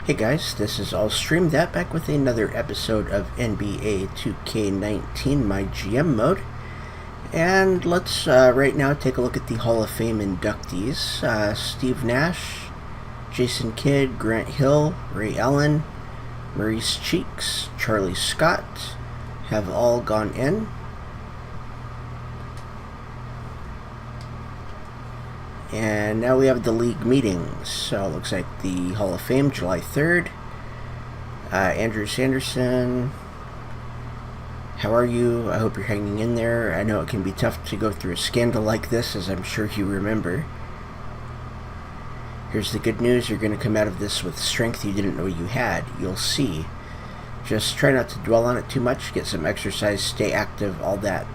Hey guys, this is All Stream That back with another episode of NBA 2K19 MyGM mode. And let's right now take a look at the Hall of Fame inductees. Steve Nash, Jason Kidd, Grant Hill, Ray Allen, Maurice Cheeks, Charlie Scott have all gone in. And now we have the league meetings. So it looks like the Hall of Fame, July 3rd. Andrew Sanderson, how are you? I hope you're hanging in there. I know it can be tough to go through a scandal like this, as I'm sure you remember. Here's the good news. You're going to come out of this with strength you didn't know you had. You'll see. Just try not to dwell on it too much. Get some exercise, stay active, all that.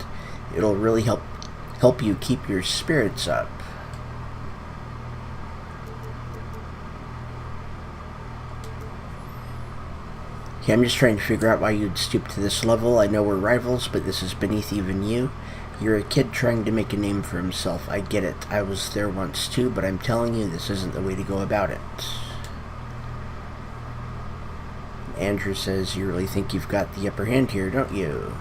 It'll really help you keep your spirits up. Okay, I'm just trying to figure out why you'd stoop to this level. I know we're rivals, but this is beneath even you. You're a kid trying to make a name for himself. I get it. I was there once too, but I'm telling you, this isn't the way to go about it. Andrew says, you really think you've got the upper hand here, don't you?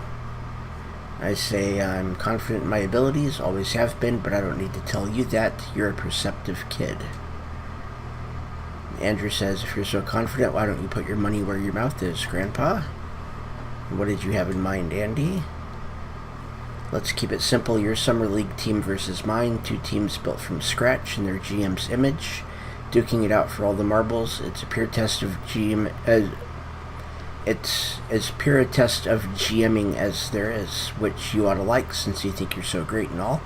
I say, I'm confident in my abilities, always have been, but I don't need to tell you that. You're a perceptive kid. Andrew says, if you're so confident, why don't you put your money where your mouth is, Grandpa? What did you have in mind, Andy? Let's keep it simple. Your summer league team versus mine. Two teams built from scratch in their GM's image. Duking it out for all the marbles. It's a pure test of it's as pure a test of GMing as there is, which you ought to like since you think you're so great and all.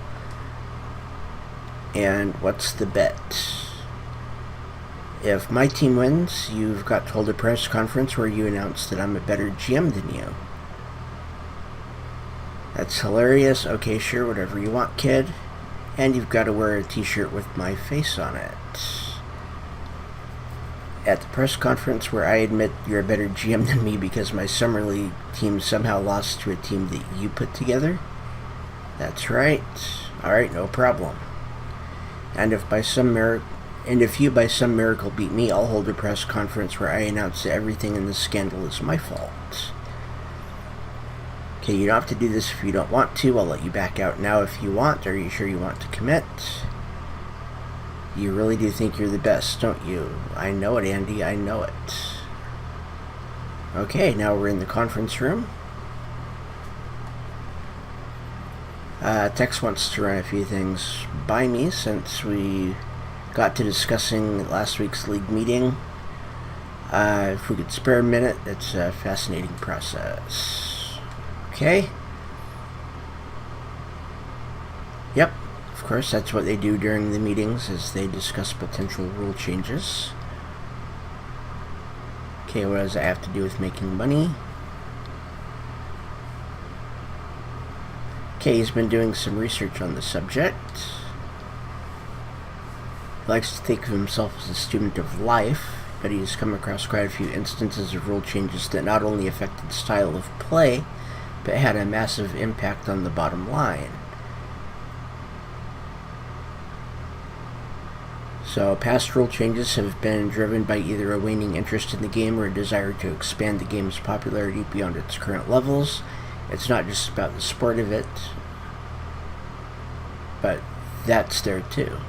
And what's the bet? If my team wins, you've got to hold a press conference where you announce that I'm a better GM than you. That's hilarious. Okay, sure, whatever you want, kid. And you've got to wear a t-shirt with my face on it. At the press conference where I admit you're a better GM than me because my summer league team somehow lost to a team that you put together? That's right. Alright, no problem. And if you by some miracle beat me, I'll hold a press conference where I announce that everything in this scandal is my fault. Okay, you don't have to do this if you don't want to. I'll let you back out now if you want. Are you sure you want to commit? You really do think you're the best, don't you? I know it, Andy. I know it. Okay, now we're in the conference room. Tex wants to run a few things by me since we got to discussing last week's league meeting. If we could spare a minute, it's a fascinating process. Okay. Yep, of course, that's what they do during the meetings, is they discuss potential rule changes. Okay, what does that have to do with making money? Okay, he's been doing some research on the subject. He likes to think of himself as a student of life, but he's come across quite a few instances of rule changes that not only affected style of play, but had a massive impact on the bottom line. So past rule changes have been driven by either a waning interest in the game or a desire to expand the game's popularity beyond its current levels. It's not just about the sport of it, but that's there too.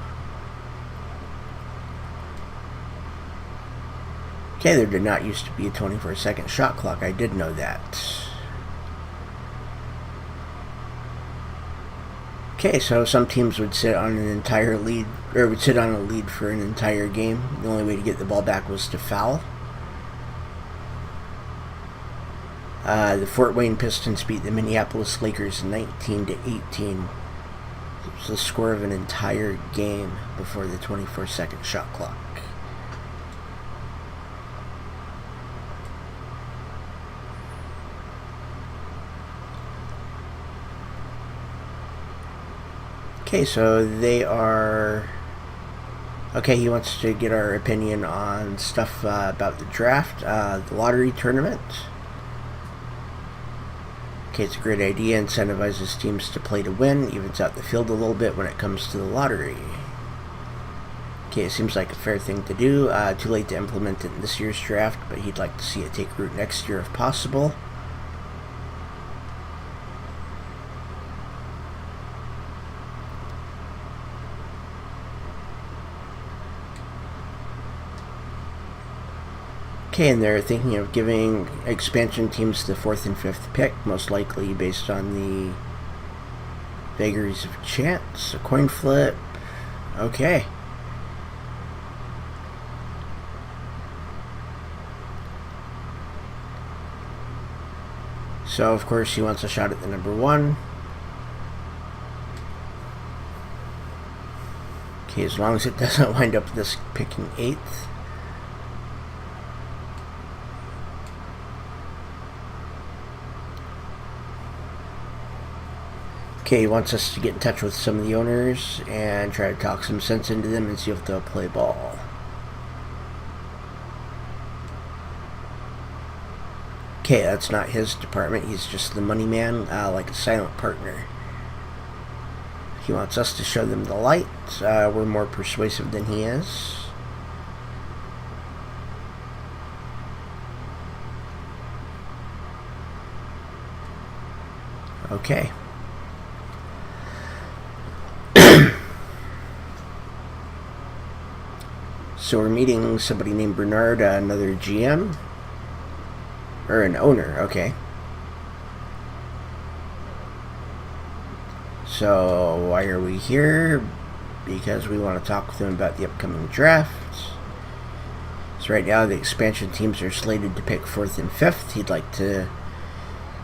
Okay, there did not used to be a 24-second shot clock. I did know that. Okay, so some teams would sit on an entire lead, or would sit on a lead for an entire game. The only way to get the ball back was to foul. The Fort Wayne Pistons beat the Minneapolis Lakers 19-18. It was the score of an entire game before the 24-second shot clock. Okay, so they are... Okay, he wants to get our opinion on stuff about the draft, the lottery tournament. Okay, it's a great idea. Incentivizes teams to play to win. Evens out the field a little bit when it comes to the lottery. Okay, it seems like a fair thing to do. Too late to implement it in this year's draft, but he'd like to see it take root next year if possible. Okay, and they're thinking of giving expansion teams the 4th and 5th pick, most likely based on the vagaries of chance. A coin flip. Okay. So, of course, he wants a shot at the number 1. Okay, as long as it doesn't wind up this picking 8th. Okay, he wants us to get in touch with some of the owners and try to talk some sense into them and see if they'll play ball. Okay, that's not his department. He's just the money man, like a silent partner. He wants us to show them the light. We're more persuasive than he is. Okay. So we're meeting somebody named Bernard, another GM. Or an owner, okay. So why are we here? Because we want to talk with him about the upcoming draft. So right now the expansion teams are slated to pick 4th and 5th. He'd like to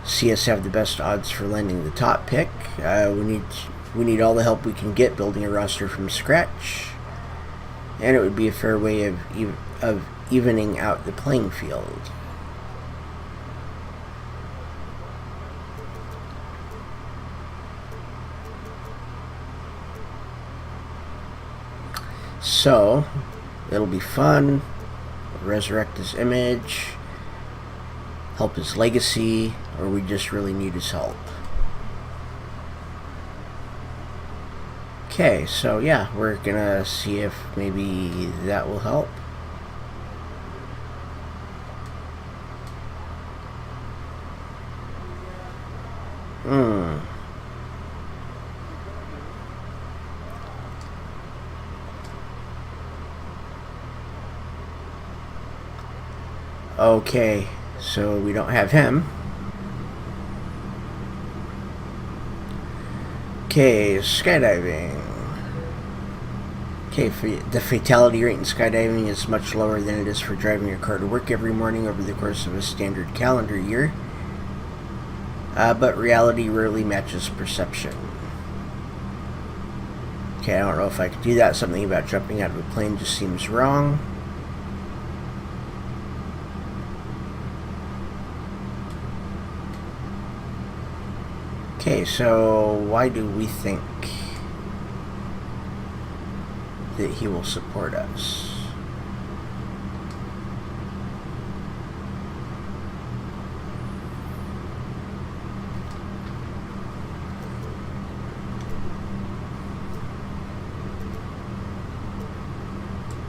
see us have the best odds for landing the top pick. We need all the help we can get building a roster from scratch. And it would be a fair way of evening out the playing field. So, it'll be fun. Resurrect his image, help his legacy, or we just really need his help. Okay, so yeah, we're gonna see if maybe that will help. Okay, so we don't have him. Okay, skydiving. Okay, the fatality rate in skydiving is much lower than it is for driving your car to work every morning over the course of a standard calendar year. But reality rarely matches perception. Okay, I don't know if I could do that. Something about jumping out of a plane just seems wrong. Okay, so why do we think that he will support us?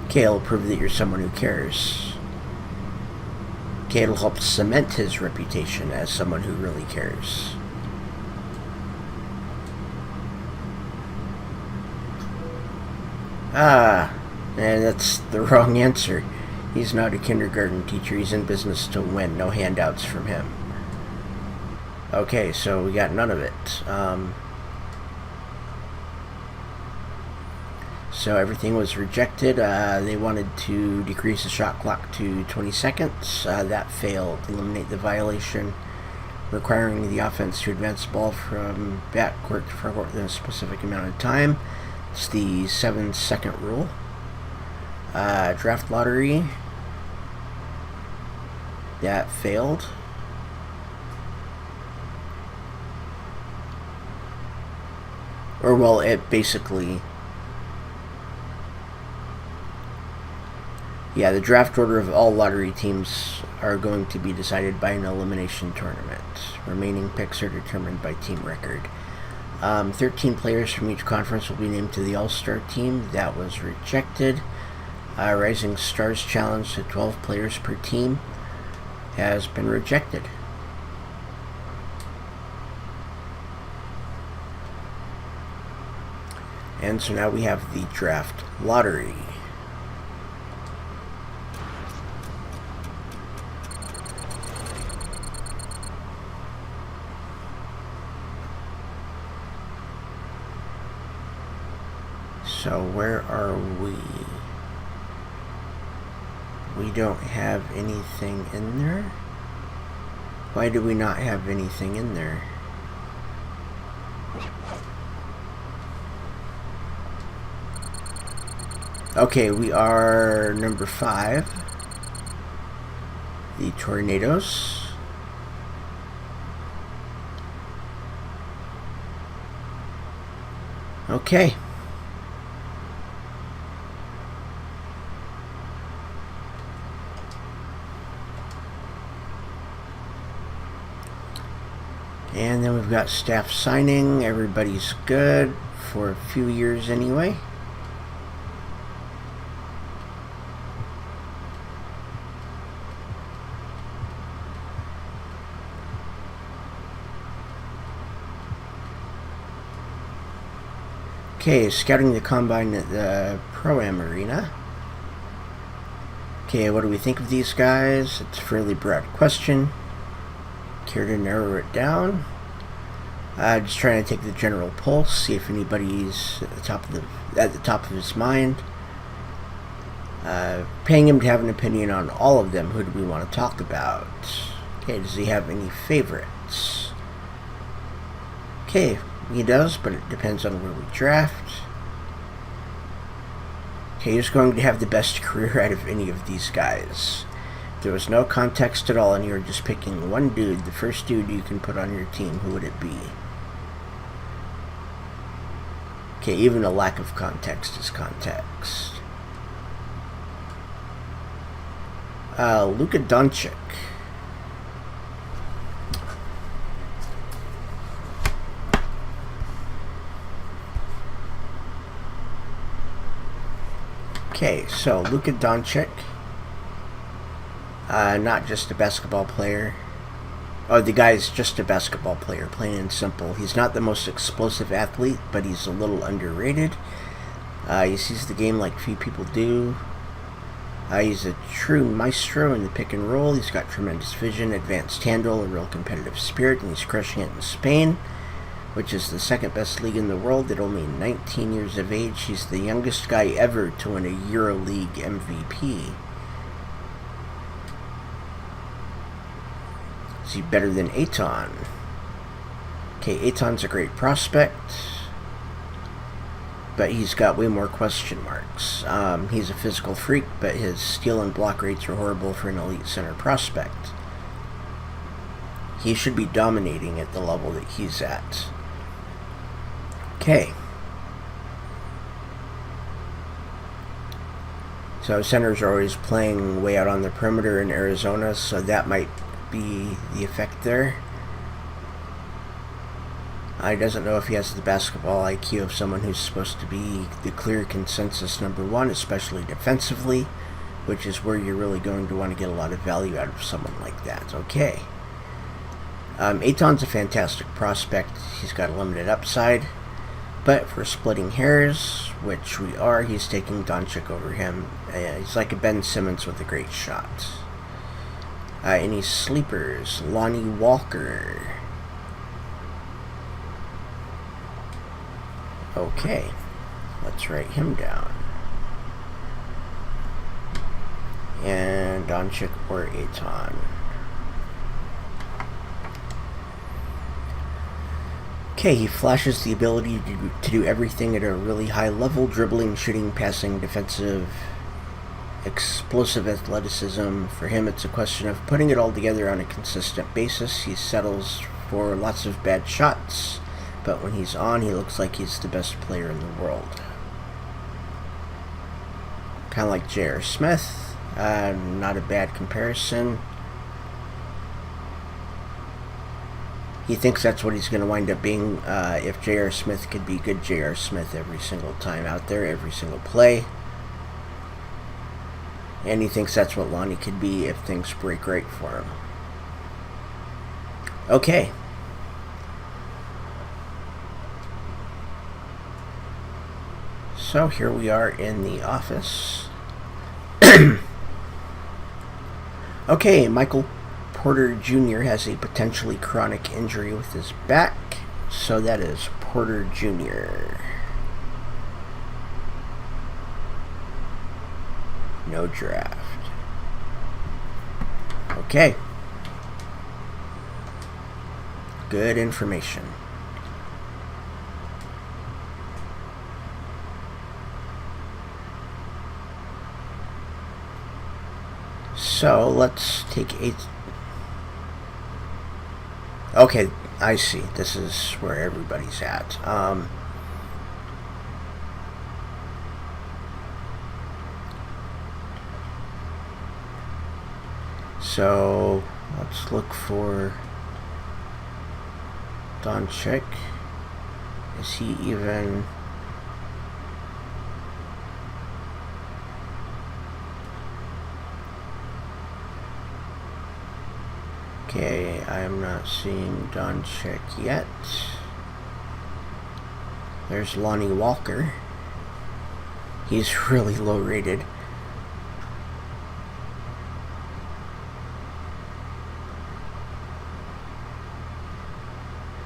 Okay, it'll prove that you're someone who cares. Okay, it'll help cement his reputation as someone who really cares. And that's the wrong answer. He's not a kindergarten teacher. He's in business to win. No handouts from him. Okay, so we got none of it. So everything was rejected. They wanted to decrease the shot clock to 20 seconds. That failed. Eliminate the violation requiring the offense to advance the ball from backcourt to frontcourt within a specific amount of time. It's the 7-second rule. Draft lottery. That failed. Or, well, it basically... Yeah, the draft order of all lottery teams are going to be decided by an elimination tournament. Remaining picks are determined by team record. 13 players from each conference will be named to the All-Star team. That was rejected. Rising Stars Challenge to 12 players per team has been rejected. And so now we have the draft lottery. So where are we? We don't have anything in there? Why do we not have anything in there? Okay, we are number 5. The Tornadoes. Okay. And then we've got staff signing. Everybody's good for a few years anyway. Okay, scouting the combine at the Pro-Am Arena. Okay, what do we think of these guys? It's a fairly broad question. Care to narrow it down? Just trying to take the general pulse, see if anybody's at the top of his mind. Paying him to have an opinion on all of them. Who do we want to talk about? Okay, does he have any favorites? Okay, he does, but it depends on where we draft. Okay, who's going to have the best career out of any of these guys? There was no context at all, and you're just picking one dude, the first dude you can put on your team. Who would it be? Okay, even a lack of context is context. Luka Doncic. Okay, so Luka Doncic. Not just a basketball player. Oh, the guy's just a basketball player, plain and simple. He's not the most explosive athlete, but he's a little underrated. He sees the game like few people do. He's a true maestro in the pick and roll. He's got tremendous vision, advanced handle, a real competitive spirit, and he's crushing it in Spain, which is the second best league in the world at only 19 years of age. He's the youngest guy ever to win a EuroLeague MVP. Is he better than Ayton? Okay, Ayton's a great prospect, but he's got way more question marks. He's a physical freak, but his steal and block rates are horrible for an elite center prospect. He should be dominating at the level that he's at. Okay. So centers are always playing way out on the perimeter in Arizona, so that might be the effect there. He doesn't know if he has the basketball IQ of someone who's supposed to be the clear consensus number 1, especially defensively, which is where you're really going to want to get a lot of value out of someone like that. Okay. Ayton's a fantastic prospect. He's got a limited upside, but if we're splitting hairs, which we are, he's taking Doncic over him. He's like a Ben Simmons with a great shot. Any sleepers? Lonnie Walker. Okay, let's write him down. And Doncic or Ayton. Okay, he flashes the ability to do everything at a really high level: dribbling, shooting, passing, defensive, explosive athleticism. For him, it's a question of putting it all together on a consistent basis. He settles for lots of bad shots, but when he's on, he looks like he's the best player in the world. Kind of like J.R. Smith. Not a bad comparison. He thinks that's what he's going to wind up being if J.R. Smith could be good J.R. Smith every single time out there, every single play. And he thinks that's what Lonnie could be if things break right for him. Okay. So here we are in the office. Okay, Michael Porter Jr. has a potentially chronic injury with his back. So that is Porter Jr. No draft. Okay. Good information. So let's take a... Okay, I see. This is where everybody's at. So let's look for Donchik. Is he even... Okay, I am not seeing Donchik yet. There's Lonnie Walker. He's really low rated.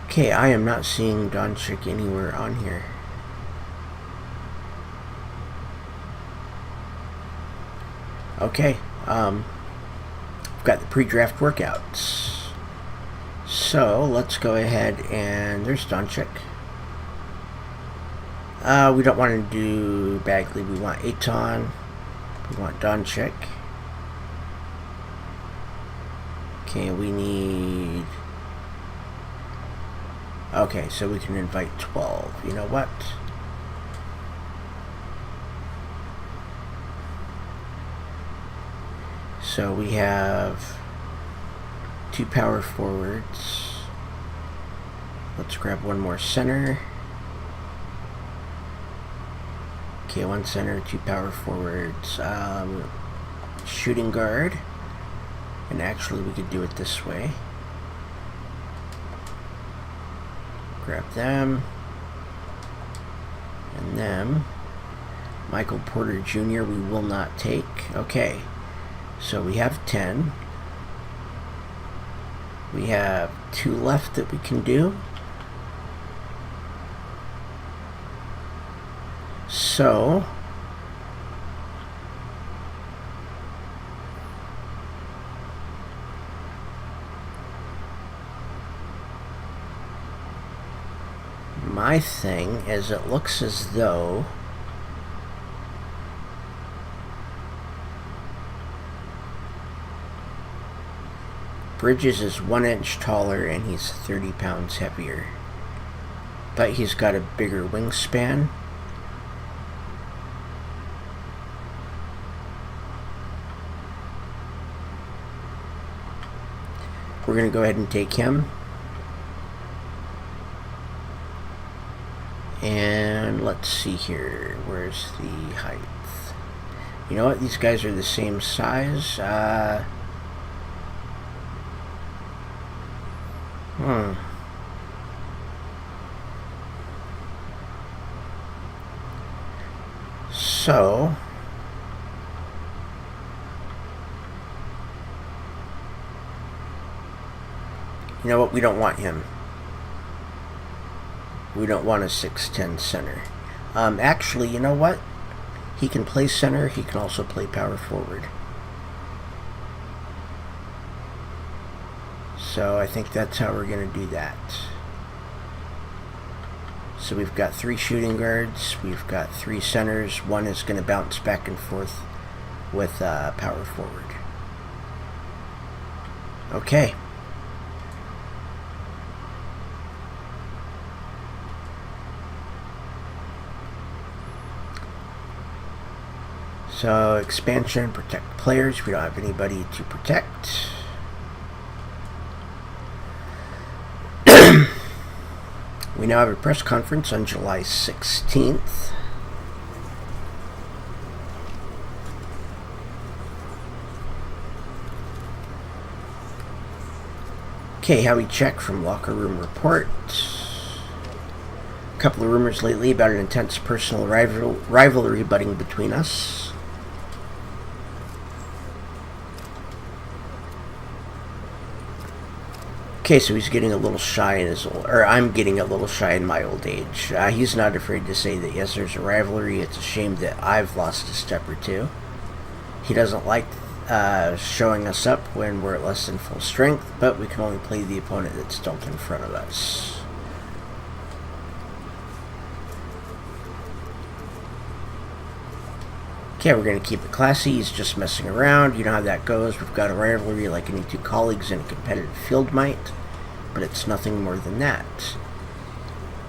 Okay, I am not seeing Donchik anywhere on here. Okay, got the pre-draft workouts. So let's go ahead and there's Donchik. We don't want to do Bagley. We want Aton. We want Donchik. Okay, we need... Okay, so we can invite 12. You know what? So we have 2 power forwards. Let's grab one more center. Okay, 1 center, 2 power forwards. Shooting guard. And actually we could do it this way. Grab them. And them. Michael Porter Jr. we will not take. Okay. So we have 10. We have 2 left that we can do. So my thing is it looks as though Bridges is 1 inch taller and he's 30 pounds heavier. But he's got a bigger wingspan. We're going to go ahead and take him. And let's see here. Where's the height? You know what? These guys are the same size. So you know what? We don't want him. We don't want a 6'10" center. Actually, you know what? He can play center. He can also play power forward. So I think that's how we're going to do that. So we've got 3 shooting guards. We've got 3 centers. 1 is going to bounce back and forth with power forward. Okay. So expansion, protect players. We don't have anybody to protect. We now have a press conference on July 16th. Okay, Howie Check from Locker Room Report. A couple of rumors lately about an intense personal rivalry budding between us. Okay, so he's getting a little shy in his old, or I'm getting a little shy in my old age. He's not afraid to say that yes, there's a rivalry. It's a shame that I've lost a step or two. He doesn't like showing us up when we're at less than full strength, but we can only play the opponent that's dealt in front of us. Okay, we're going to keep it classy. He's just messing around. You know how that goes. We've got a rivalry like any two colleagues in a competitive field might, but it's nothing more than that.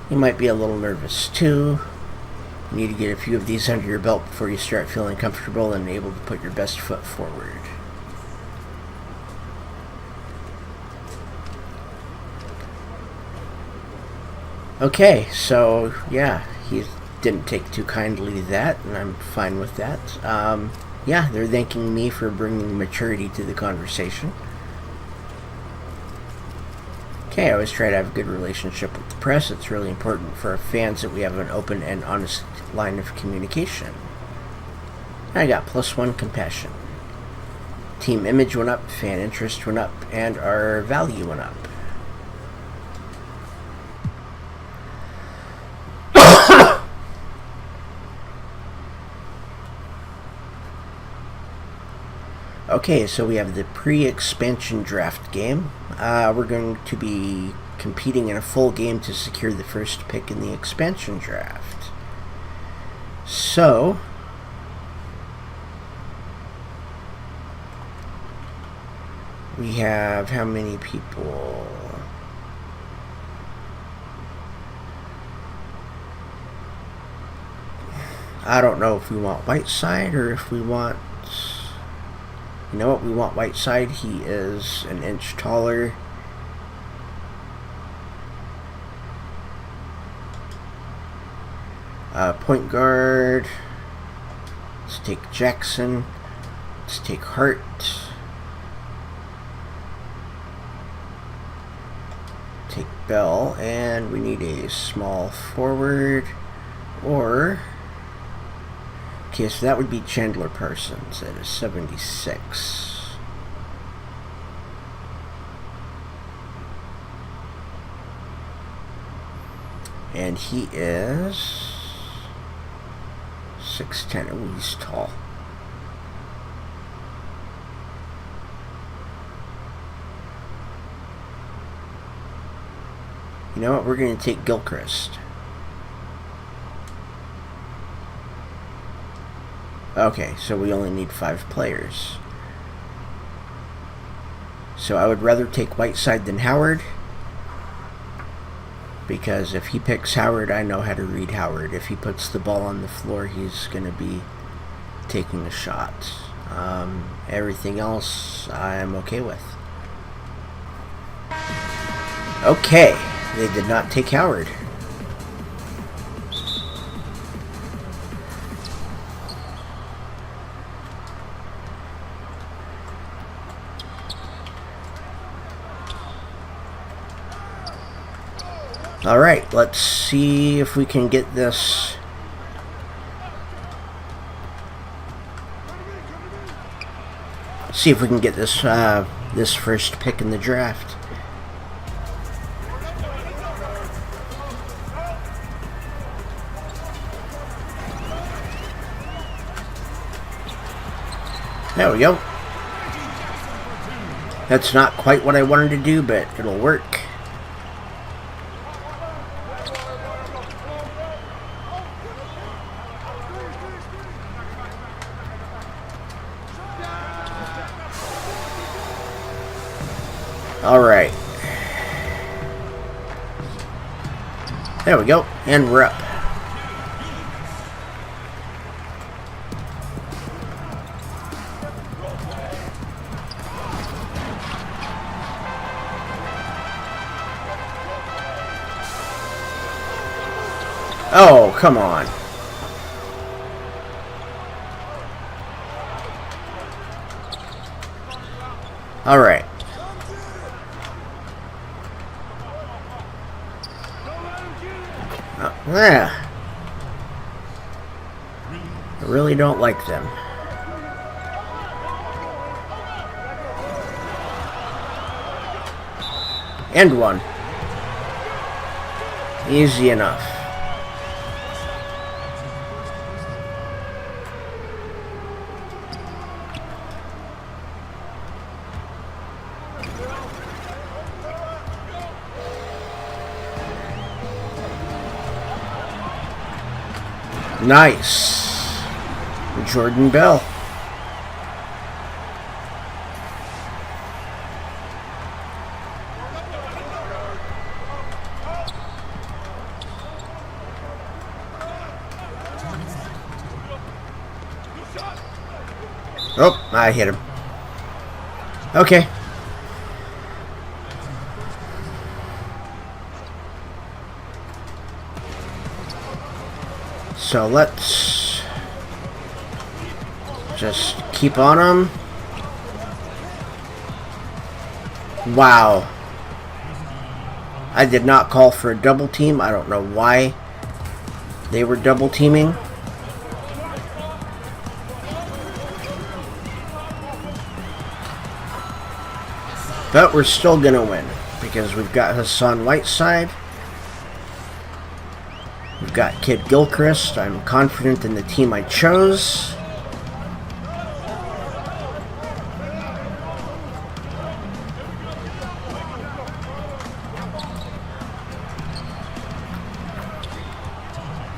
You might be a little nervous too. You need to get a few of these under your belt before you start feeling comfortable and able to put your best foot forward. Okay, so yeah, he didn't take too kindly to that, and I'm fine with that. Yeah, they're thanking me for bringing maturity to the conversation. Okay, I always try to have a good relationship with the press. It's really important for our fans that we have an open and honest line of communication. I got +1 compassion. Team image went up, fan interest went up, and our value went up. Okay, so we have the pre-expansion draft game. We're going to be competing in a full game to secure the first pick in the expansion draft. So, we have how many people? I don't know if we want Whiteside or if we want... You know what? We want Whiteside. He is an inch taller. Point guard. Let's take Jackson. Let's take Hart. Take Bell. And we need a small forward. Or... Okay, so that would be Chandler Parsons at a 76. And he is 6'10". Oh, he's tall. You know what? We're going to take Gilchrist. Okay, so we only need 5 players. So I would rather take Whiteside than Howard, because if he picks Howard, I know how to read Howard. If he puts the ball on the floor, he's going to be taking a shot. Everything else I'm okay with. Okay, they did not take Howard. Alright, let's see if we can get this. See if we can get this this first pick in the draft. There we go. That's not quite what I wanted to do, but it'll work. Alright. There we go. And we're up. Oh, come on. All right. Yeah. I really don't like them. And one. Easy enough. Nice. Jordan Bell. Oh, I hit him. Okay. So let's just keep on him. Wow. I did not call for a double team. I don't know why they were double teaming. But we're still going to win because we've got Hassan Whiteside. We've got Kid Gilchrist. I'm confident in the team I chose.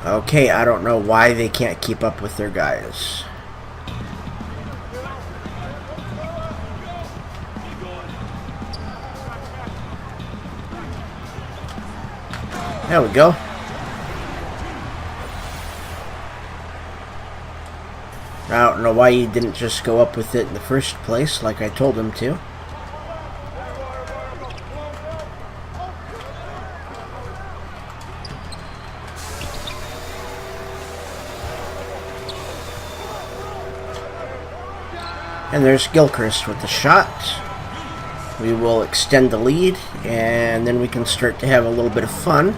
Okay, I don't know why they can't keep up with their guys. There we go. I don't know why he didn't just go up with it in the first place like I told him to. And there's Gilchrist with the shot. We will extend the lead, and then we can start to have a little bit of fun.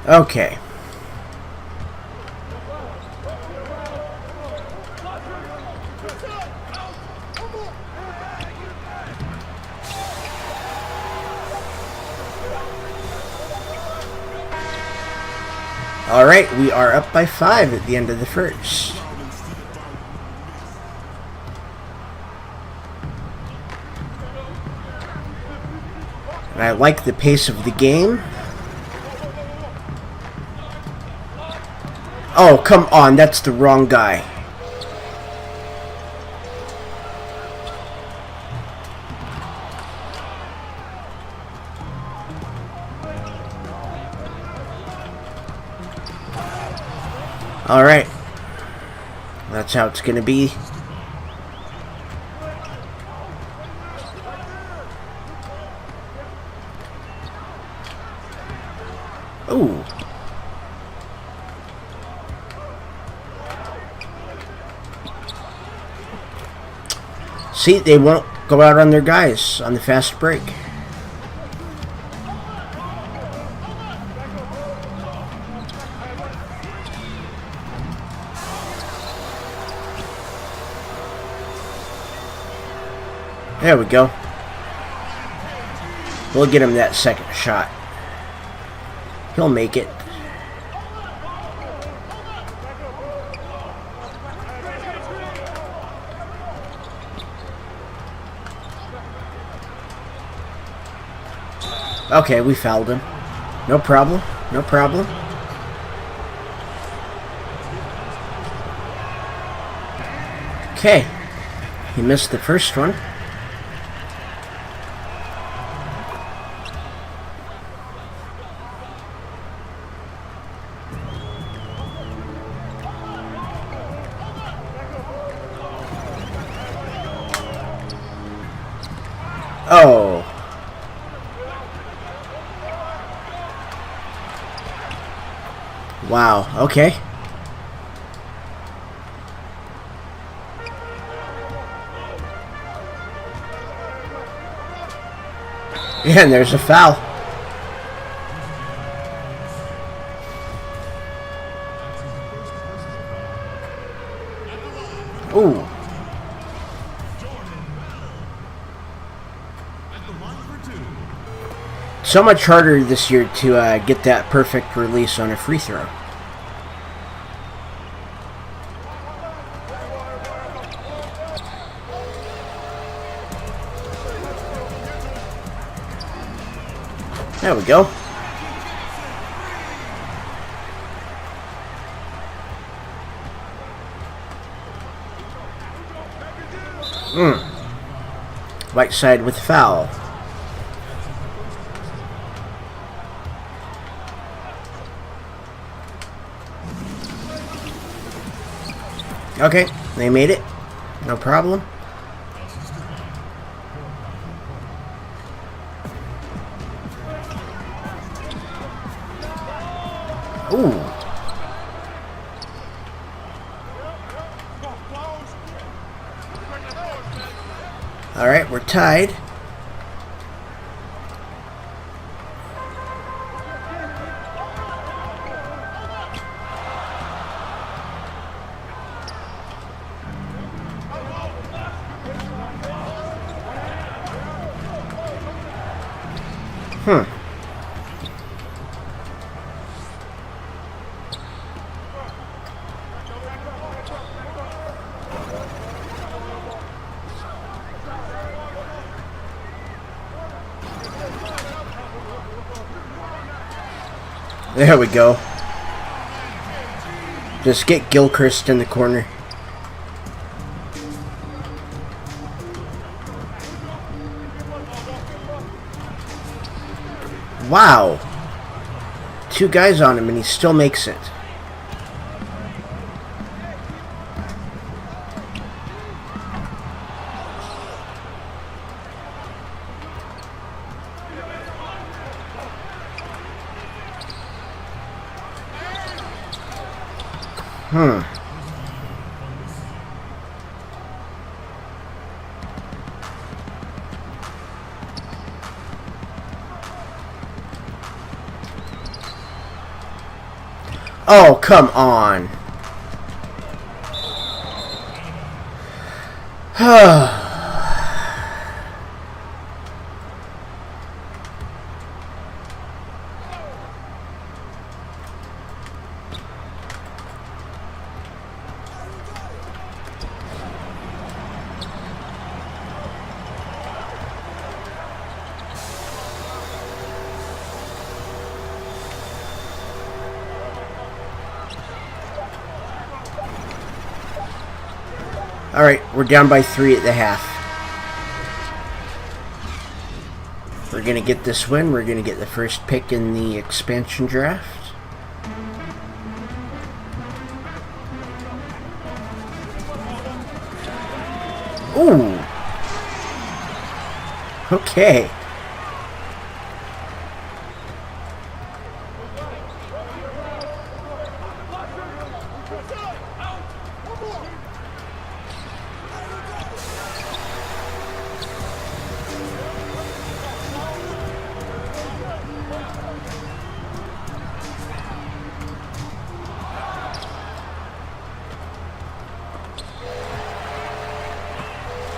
Okay. All right, we are up by 5 at the end of the first. And I like the pace of the game. Oh, come on, that's the wrong guy. Alright. That's how it's gonna be. Ooh. See, they won't go out on their guys on the fast break. There we go. We'll get him that second shot. He'll make it. Okay, we fouled him. No problem. No problem. Okay. He missed the first one. Oh. Wow, okay. Yeah, and there's a foul. Ooh. So much harder this year to get that perfect release on a free throw. There we go. Right side with foul. Okay, they made it. No problem. Ooh. All right, we're tied. There we go. Just get Gilchrist in the corner. Wow. 2 guys on him and he still makes it. Oh, come on. Alright, we're down by 3 at the half. We're going to get this win. We're going to get the first pick in the expansion draft. Ooh. Okay.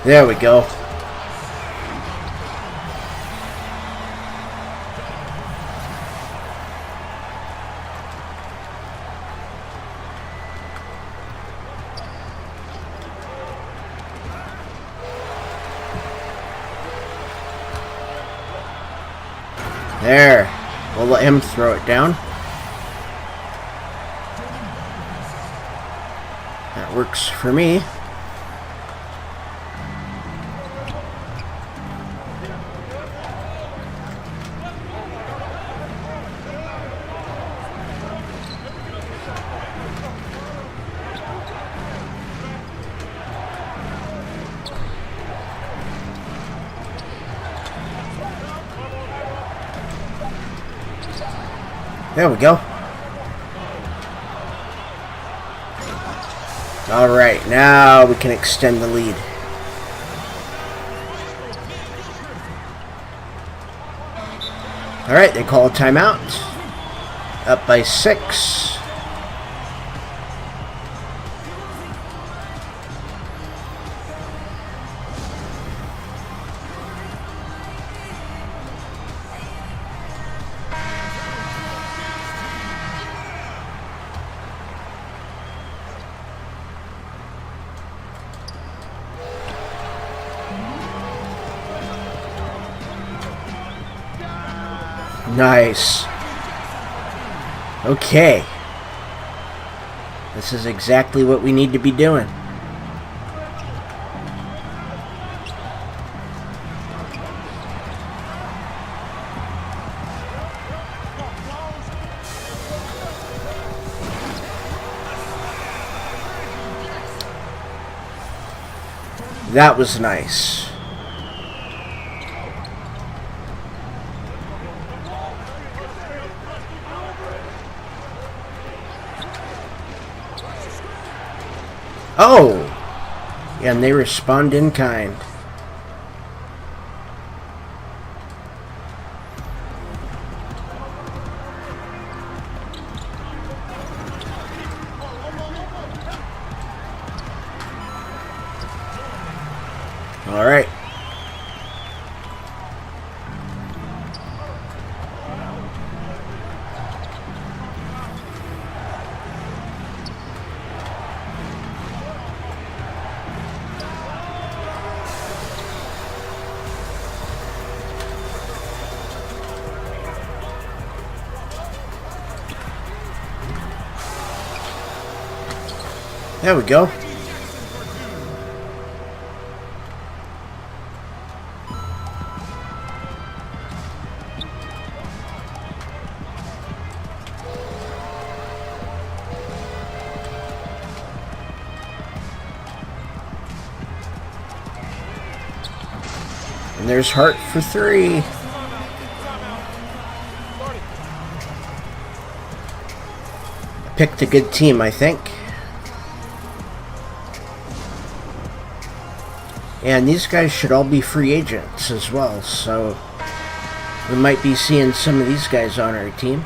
There we go. There. We'll let him throw it down. That works for me. There we go. Alright, now we can extend the lead. Alright, they call a timeout. Up by 6. Nice. Okay. This is exactly what we need to be doing. That was nice. Oh! And they respond in kind. All right. There we go. And there's Hart for 3. Picked a good team, I think. And these guys should all be free agents as well, so we might be seeing some of these guys on our team.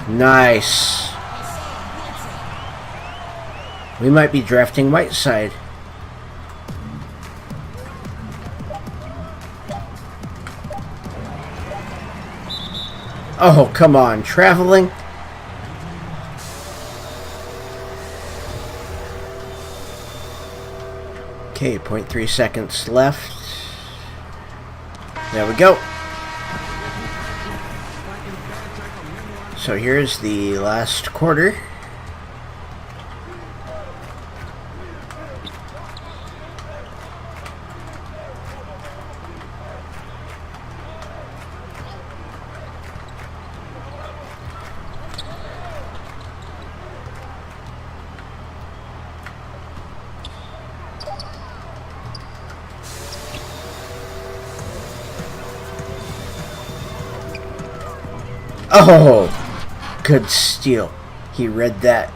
Nice. We might be drafting Whiteside. Oh, come on. Traveling? Okay, 0.3 seconds left. There we go. So here's the last quarter. Oh! Good steal. He read that.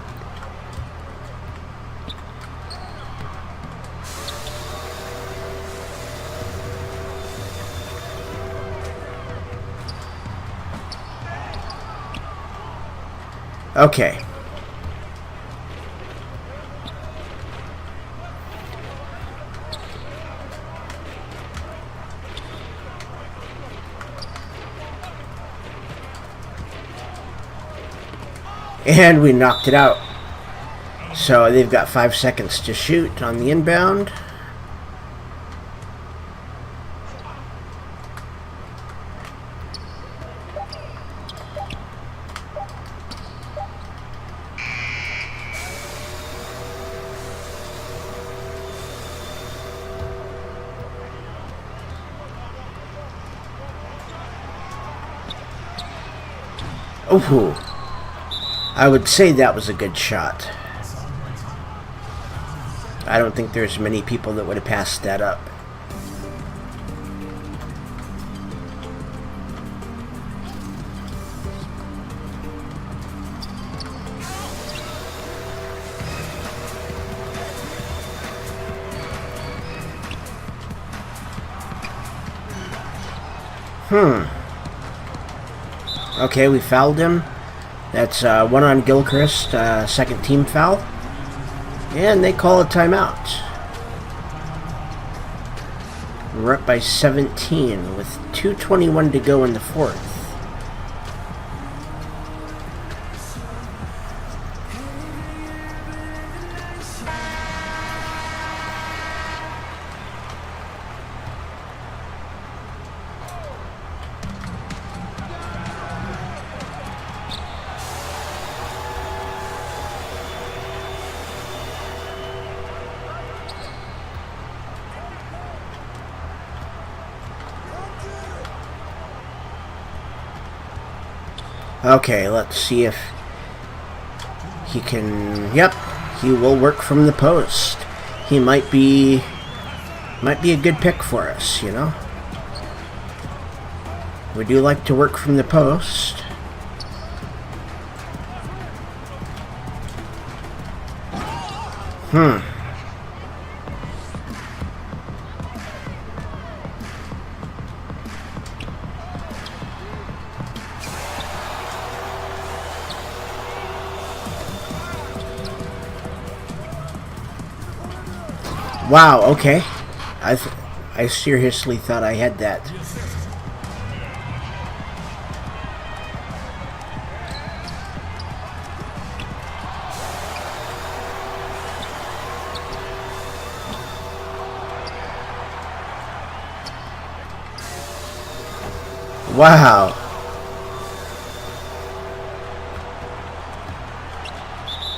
Okay. And we knocked it out. So they've got 5 seconds to shoot on the inbound. Oh, I would say that was a good shot. I don't think there's many people that would have passed that up. Okay, we fouled him. That's one on Gilchrist, second team foul. And they call a timeout. We're up by 17 with 2:21 to go in the fourth. Okay, let's see if he can... Yep, he will work from the post. He might be a good pick for us, you know? We do like to work from the post. Wow, okay. I seriously thought I had that. Wow.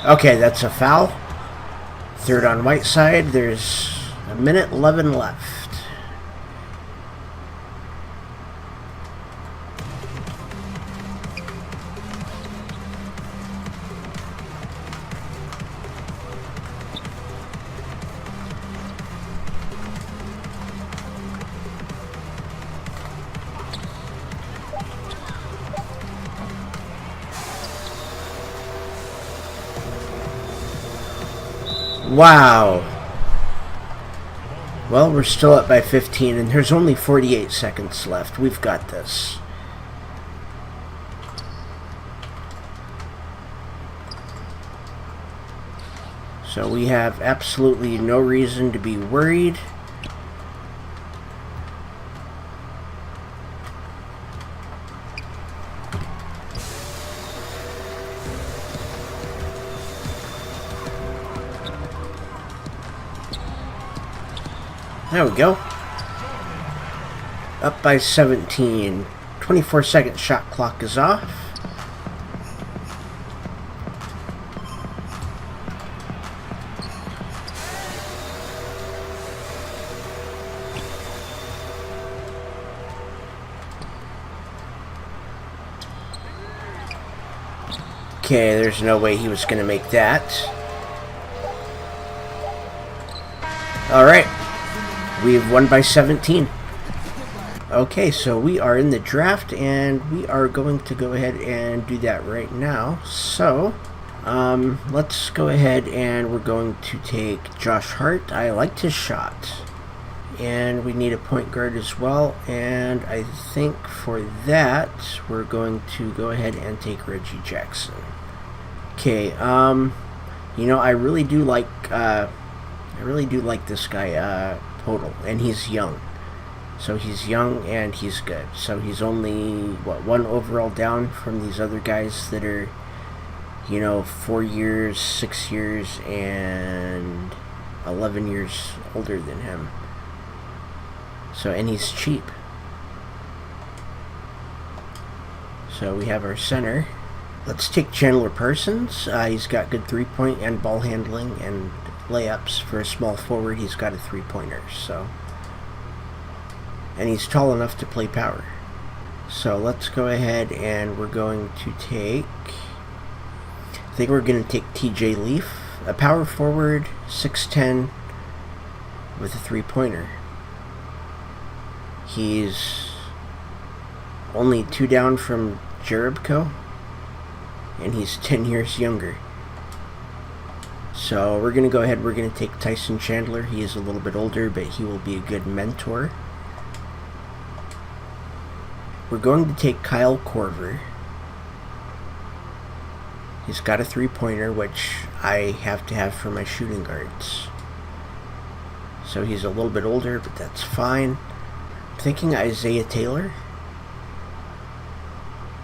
Okay, that's a foul. Third on Whiteside. There's a minute 11 left. Wow. Well, we're still up by 15, and there's only 48 seconds left. We've got this. So we have absolutely no reason to be worried. There we go. Up by 17. 24-second shot clock is off. Okay, there's no way he was going to make that. Alright. We've won by 17. Okay, so we are in the draft, and we are going to go ahead and do that right now. So, let's go ahead and we're going to take Josh Hart. I liked his shot. And we need a point guard as well. And I think for that, we're going to go ahead and take Reggie Jackson. Okay, you know, I really do like this guy, Total, and he's young. So he's young and he's good. So he's only, what, 1 overall down from these other guys that are you know, 4 years, 6 years, and 11 years older than him. So, and he's cheap. So we have our center. Let's take Chandler Parsons. He's got good three-point and ball handling and layups. For a small forward, he's got a three-pointer. So, and he's tall enough to play power. So let's go ahead and we're going to take, I think we're going to take TJ Leaf, a power forward, 6'10", with a three-pointer. He's only 2 down from Jerebko, and he's 10 years younger. So we're going to go ahead, we're going to take Tyson Chandler. He is a little bit older, but he will be a good mentor. We're going to take Kyle Korver. He's got a three-pointer, which I have to have for my shooting guards. So he's a little bit older, but that's fine. I'm thinking Isaiah Taylor.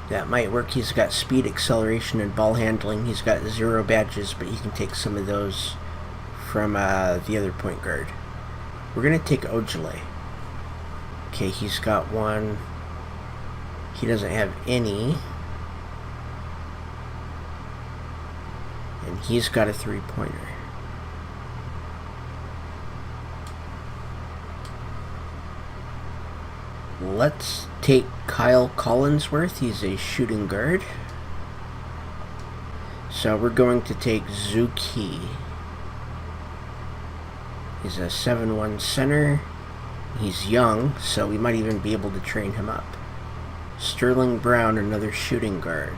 That might work. He's got speed, acceleration, and ball handling. He's got 0 badges, but he can take some of those from the other point guard. We're going to take Ojale. Okay, he's got 1. He doesn't have any. And he's got a three-pointer. Let's take Kyle Collinsworth. He's a shooting guard. So we're going to take Zuki. He's a 7'1" center. He's young, so we might even be able to train him up. Sterling Brown, another shooting guard.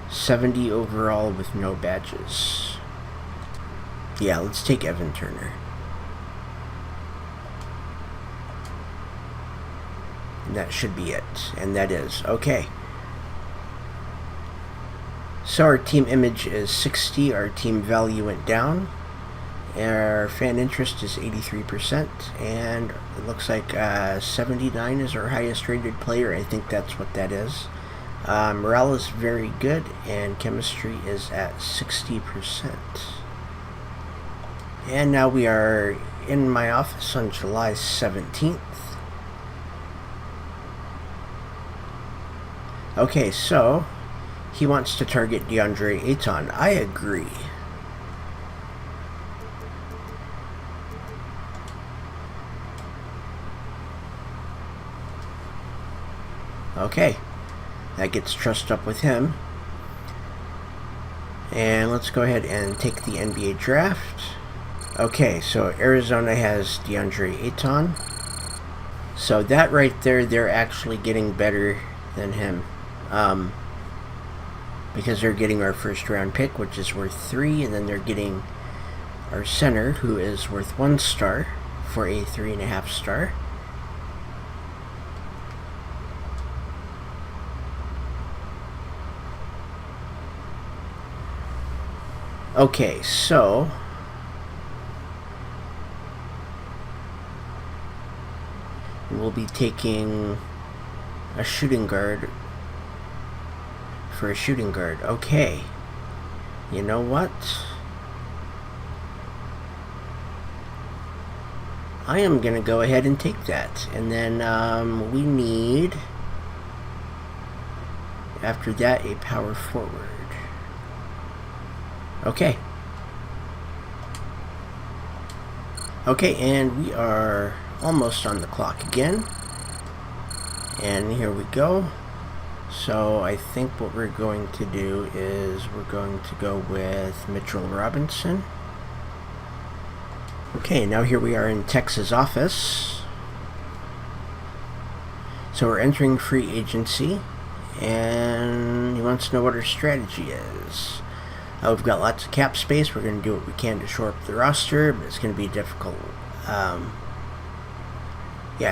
70 overall with no badges. Yeah, let's take Evan Turner. And that should be it. And that is. Okay. So our team image is 60. Our team value went down. Our fan interest is 83%. And it looks like 79 is our highest rated player. I think that's what that is. Morale is very good. And chemistry is at 60%. And now we are in my office on July 17th. Okay, so he wants to target DeAndre Ayton. I agree. Okay, that gets trust up with him. And let's go ahead and take the NBA draft. Okay, so Arizona has DeAndre Ayton. So that right there, they're actually getting better than him. Because they're getting our first round pick, which is worth 3, and then they're getting our center, who is worth 1 star for a 3.5 star. Okay, so we'll be taking a shooting guard for a shooting guard. Okay. You know what? I am going to go ahead and take that. And then we need, after that, a power forward. Okay. Okay, and we are almost on the clock again. And here we go. So I think what we're going to do is we're going to go with Mitchell Robinson. Okay, now here we are in Tex's office. So we're entering free agency, and he wants to know what our strategy is. We've got lots of cap space. We're going to do what we can to shore up the roster, but it's going to be difficult. Yeah,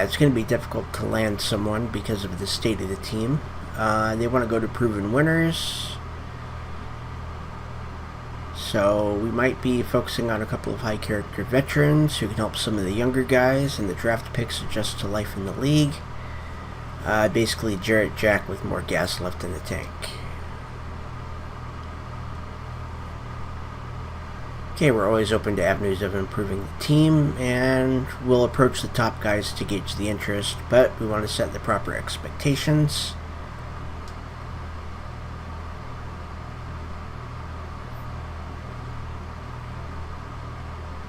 it's going to be difficult to land someone because of the state of the team. They want to go to proven winners. So we might be focusing on a couple of high character veterans who can help some of the younger guys and the draft picks adjust to life in the league. Basically Jarrett Jack with more gas left in the tank. Okay, we're always open to avenues of improving the team, and we'll approach the top guys to gauge the interest, but we want to set the proper expectations.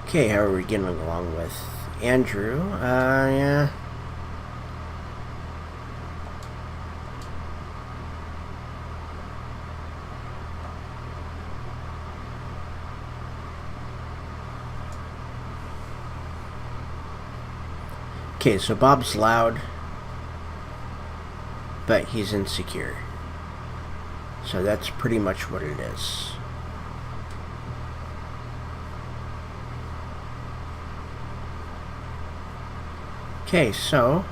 Okay, how are we getting along with Andrew? Yeah. Okay, so Bob's loud, but he's insecure. So that's pretty much what it is. Okay, so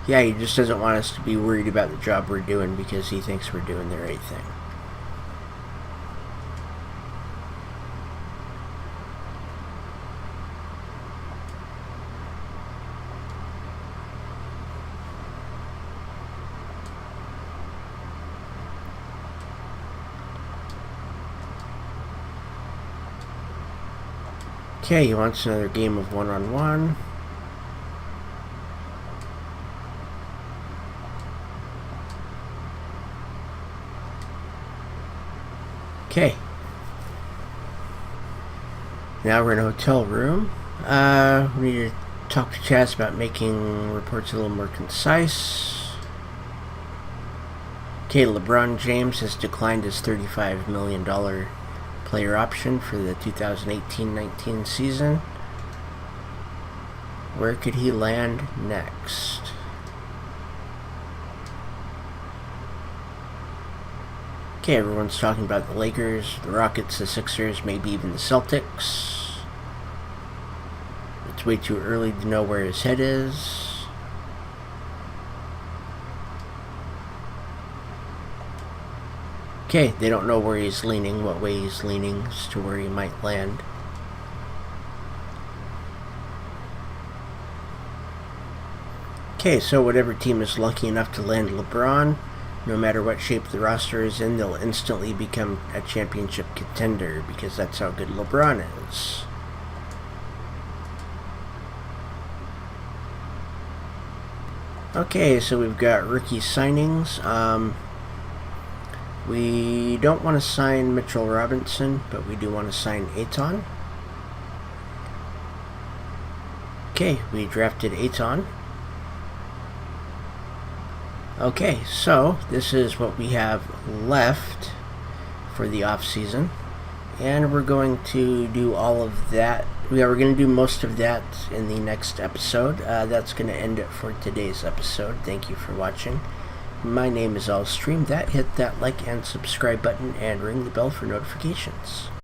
yeah, he just doesn't want us to be worried about the job we're doing because he thinks we're doing the right thing. Okay, he wants another game of one-on-one. Okay. Now we're in a hotel room. We need to talk to Chaz about making reports a little more concise. Okay, LeBron James has declined his $35 million player option for the 2018-19 season. Where could he land next? Okay, everyone's talking about the Lakers, the Rockets, the Sixers, maybe even the Celtics. It's way too early to know where his head is. Okay, they don't know where he's leaning, what way he's leaning as to where he might land. Okay, so whatever team is lucky enough to land LeBron, no matter what shape the roster is in, they'll instantly become a championship contender because that's how good LeBron is. Okay, so we've got rookie signings. We don't want to sign Mitchell Robinson, but we do want to sign Ayton. Okay, we drafted Ayton. Okay, so this is what we have left for the off season, and we're going to do all of that. We're going to do most of that in the next episode. That's going to end it for today's episode. Thank you for watching. My name is Allstream. Hit that like and subscribe button and ring the bell for notifications.